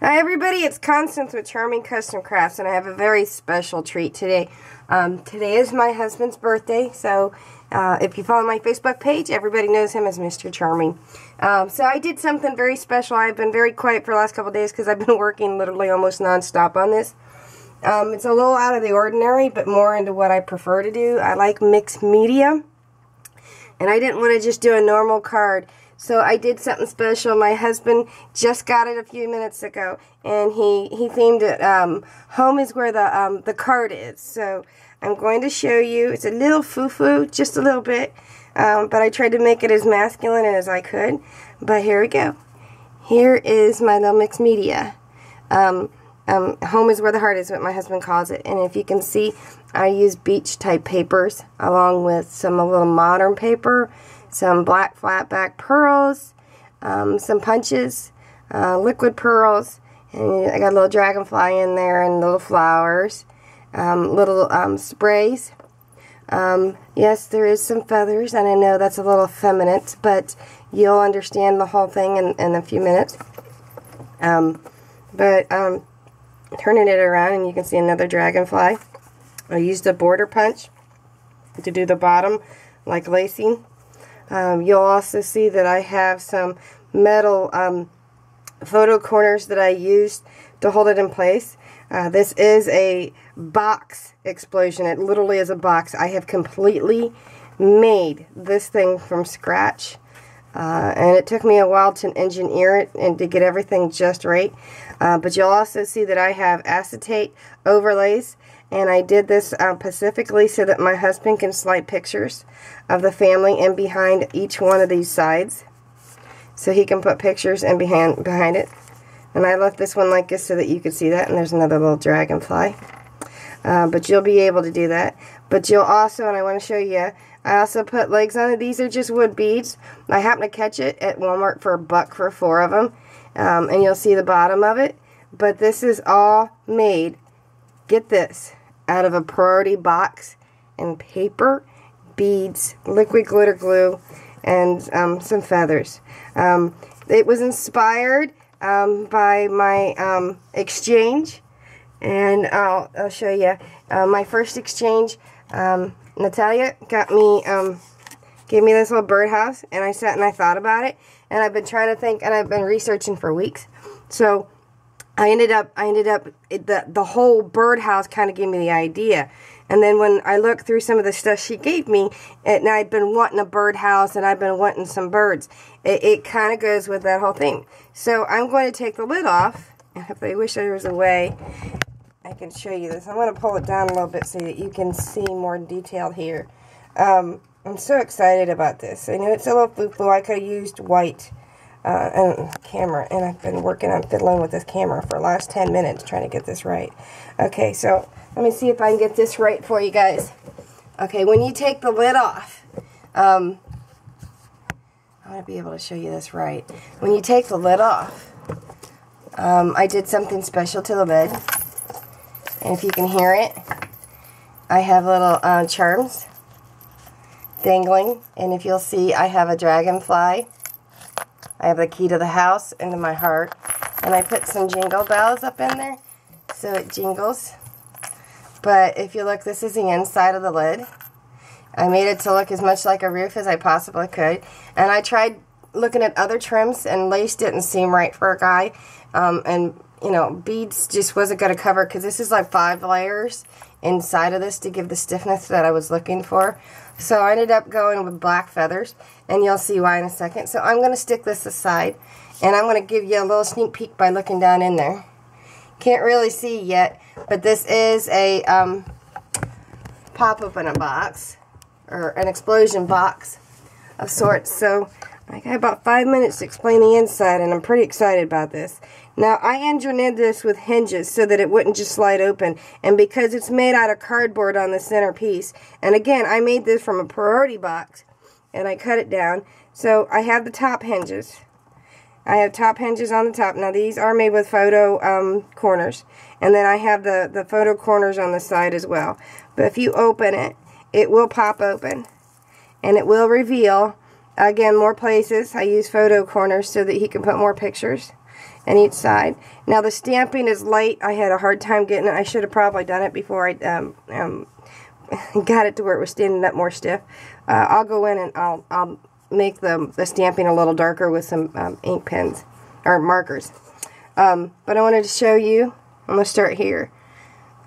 Hi everybody, it's Constance with Charming Custom Crafts, and I have a very special treat today. Today is my husband's birthday, so if you follow my Facebook page, everybody knows him as Mr. Charming. So I did something very special. I've been very quiet for the last couple of days because I've been working literally almost non-stop on this. It's a little out of the ordinary, but more into what I prefer to do. I like mixed media, and I didn't want to just do a normal card. So I did something special. My husband just got it a few minutes ago, and he themed it, home is where the card is. So I'm going to show you. It's a little foo-foo, just a little bit, but I tried to make it as masculine as I could. But here we go. Here is my little mixed media. Home is where the heart is, what my husband calls it. And if you can see, I use beach type papers along with some a little modern paper, some black flat back pearls, some punches, liquid pearls, and I got a little dragonfly in there and little flowers, little sprays. Yes, there is some feathers, and I know that's a little effeminate, but you'll understand the whole thing in a few minutes. Turning it around, and you can see another dragonfly. I used a border punch to do the bottom, like lacing. You'll also see that I have some metal photo corners that I used to hold it in place. This is a box explosion. It literally is a box. I have completely made this thing from scratch. And it took me a while to engineer it and to get everything just right. But you'll also see that I have acetate overlays. And I did this specifically so that my husband can slide pictures of the family in behind each one of these sides. So he can put pictures in behind it. And I left this one like this so that you could see that. And there's another little dragonfly. But you'll be able to do that. But you'll also, and I want to show you, I also put legs on it. These are just wood beads. I happened to catch it at Walmart for $1 for 4 of them. And you'll see the bottom of it. But this is all made, get this, out of a priority box and paper, beads, liquid glitter glue, and some feathers. It was inspired by my exchange, and I'll show you. My first exchange, Natalia got me, gave me this little birdhouse, and I sat and I thought about it, and I've been trying to think, and I've been researching for weeks. So I ended up the whole birdhouse kind of gave me the idea. And then when I looked through some of the stuff she gave me, and I'd been wanting a birdhouse, and I've been wanting some birds. It kind of goes with that whole thing. So I'm going to take the lid off. I wish there was a way I can show you this. I'm going to pull it down a little bit so that you can see more detail here. I'm so excited about this. I know it's a little foo-foo. I could have used white. And camera, and I've been working on fiddling with this camera for the last 10 minutes trying to get this right. Okay, so let me see if I can get this right for you guys. Okay, when you take the lid off, I want to be able to show you this right. When you take the lid off, I did something special to the lid, and if you can hear it, I have little charms dangling, and if you'll see, I have a dragonfly. I have the key to the house and to my heart. And I put some jingle bells up in there so it jingles. But if you look, this is the inside of the lid. I made it to look as much like a roof as I possibly could. And I tried looking at other trims, and lace didn't seem right for a guy. And, you know, beads just wasn't going to cover, because this is like 5 layers inside of this to give the stiffness that I was looking for. So I ended up going with black feathers, and you'll see why in a second. So I'm going to stick this aside, and I'm going to give you a little sneak peek by looking down in there. Can't really see yet, but this is a pop-open box, or an explosion box of sorts. So I got about 5 minutes to explain the inside, and I'm pretty excited about this. Now, I engineered this with hinges so that it wouldn't just slide open. And because it's made out of cardboard on the center piece, and again, I made this from a priority box, and I cut it down. So I have the top hinges. I have top hinges on the top. Now, these are made with photo corners. And then I have the photo corners on the side as well. But if you open it, it will pop open. And it will reveal, again, more places. I use photo corners so that he can put more pictures. on each side. Now the stamping is light. I had a hard time getting it. I should have probably done it before I got it to where it was standing up more stiff. I'll go in and I'll make the stamping a little darker with some ink pens or markers. But I wanted to show you. I'm going to start here.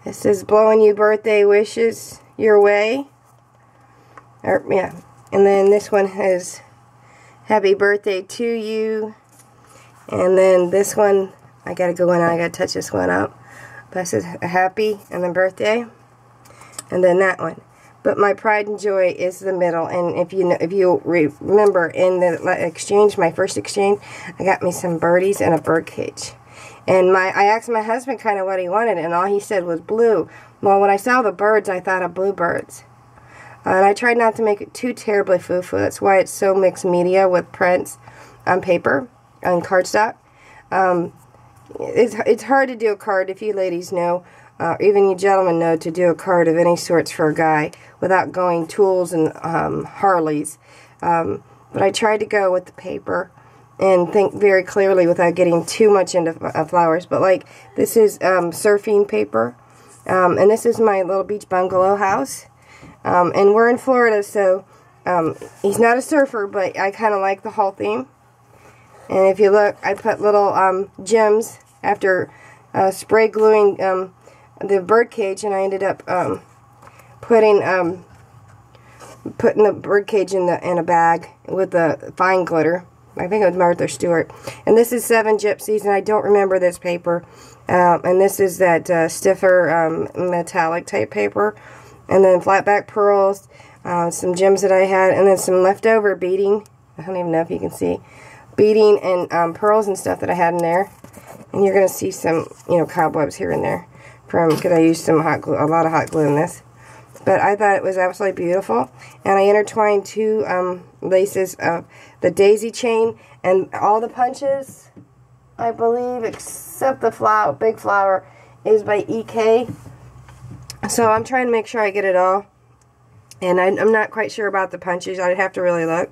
It says blowing you birthday wishes your way. Yeah. And then this one has happy birthday to you. And then this one, I gotta go in and I gotta touch this one up. That says happy and then birthday. And then that one. But my pride and joy is the middle. And if you remember in the exchange, my first exchange, I got me some birdies and a bird cage. And I asked my husband kind of what he wanted, and all he said was blue. Well, when I saw the birds, I thought of bluebirds. And I tried not to make it too terribly foo-foo. That's why it's so mixed media with prints on paper, on cardstock. It's hard to do a card, if you ladies know, even you gentlemen know, to do a card of any sorts for a guy without going tools and Harleys. But I tried to go with the paper and think very clearly without getting too much into flowers. But like, this is surfing paper, and this is my little beach bungalow house. And we're in Florida, so he's not a surfer, but I kind of like the whole theme. And if you look, I put little gems after spray gluing the bird cage, and I ended up putting the bird cage in a bag with the fine glitter. I think it was Martha Stewart. And this is 7 Gypsies, and I don't remember this paper. And this is that stiffer metallic type paper. And then flatback pearls, some gems that I had, and then some leftover beading. I don't even know if you can see. Beading and pearls and stuff that I had in there. And you're going to see some, cobwebs here and there. Because I used some hot glue, a lot of hot glue in this. But I thought it was absolutely beautiful. And I intertwined 2 laces of the daisy chain, and all the punches, I believe, except the big flower, is by EK. So I'm trying to make sure I get it all. And I'm not quite sure about the punches. I'd have to really look.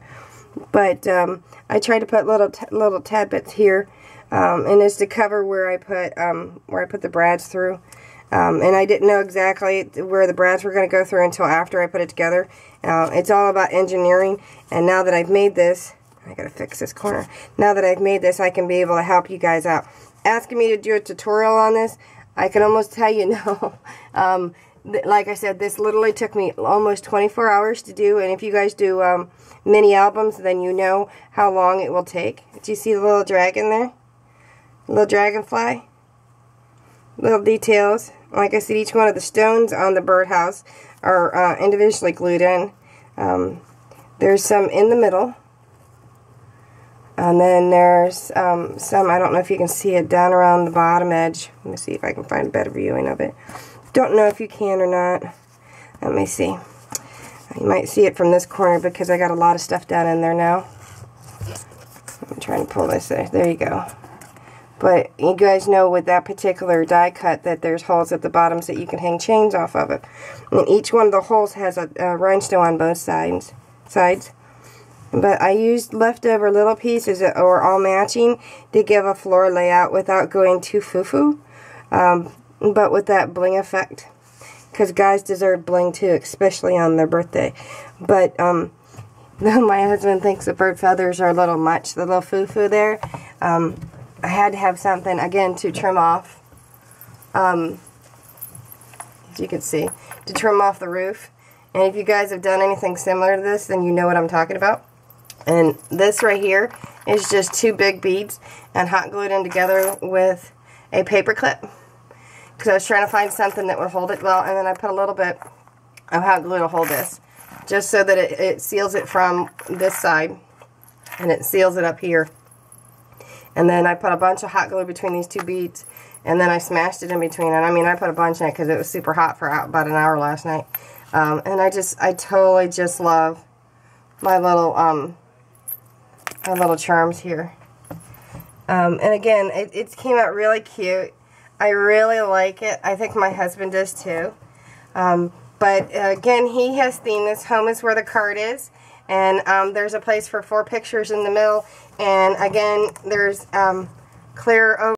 But I tried to put little tad bits here, and it's to cover where I put the brads through. And I didn't know exactly where the brads were going to go through until after I put it together. It's all about engineering, and now that I've made this, I gotta fix this corner. Now that I've made this, I can be able to help you guys out. Asking me to do a tutorial on this, I can almost tell you no. Like I said, this literally took me almost 24 hours to do, and if you guys do mini albums, then you know how long it will take. Do you see the little dragon there? Little dragonfly? Little details. Like I said, each one of the stones on the birdhouse are individually glued in. There's some in the middle. And then there's some, I don't know if you can see it, down around the bottom edge. Let me see if I can find a better viewing of it. Don't know if you can or not. Let me see. You might see it from this corner because I got a lot of stuff down in there now. I'm trying to pull this there. There you go. But you guys know with that particular die cut that there's holes at the bottoms that you can hang chains off of it. And each one of the holes has a rhinestone on both sides. But I used leftover little pieces that were all matching to give a floor layout without going too foo-foo. But with that bling effect. Because guys deserve bling too, especially on their birthday. But though my husband thinks the bird feathers are a little much, the little foo-foo there, I had to have something, again, to trim off, as you can see, to trim off the roof. And if you guys have done anything similar to this, then you know what I'm talking about. And this right here is just 2 big beads and hot glued in together with a paper clip. Because I was trying to find something that would hold it well, and then I put a little bit of hot glue to hold this. Just so that it seals it from this side, and it seals it up here. And then I put a bunch of hot glue between these 2 beads, and then I smashed it in between. And I mean, I put a bunch in it because it was super hot for about an hour last night. And I totally just love my little charms here. And again, it came out really cute. I really like it. I think my husband does too. But again, he has themed this. Home is where the card is. And there's a place for 4 pictures in the middle. And again, there's clear over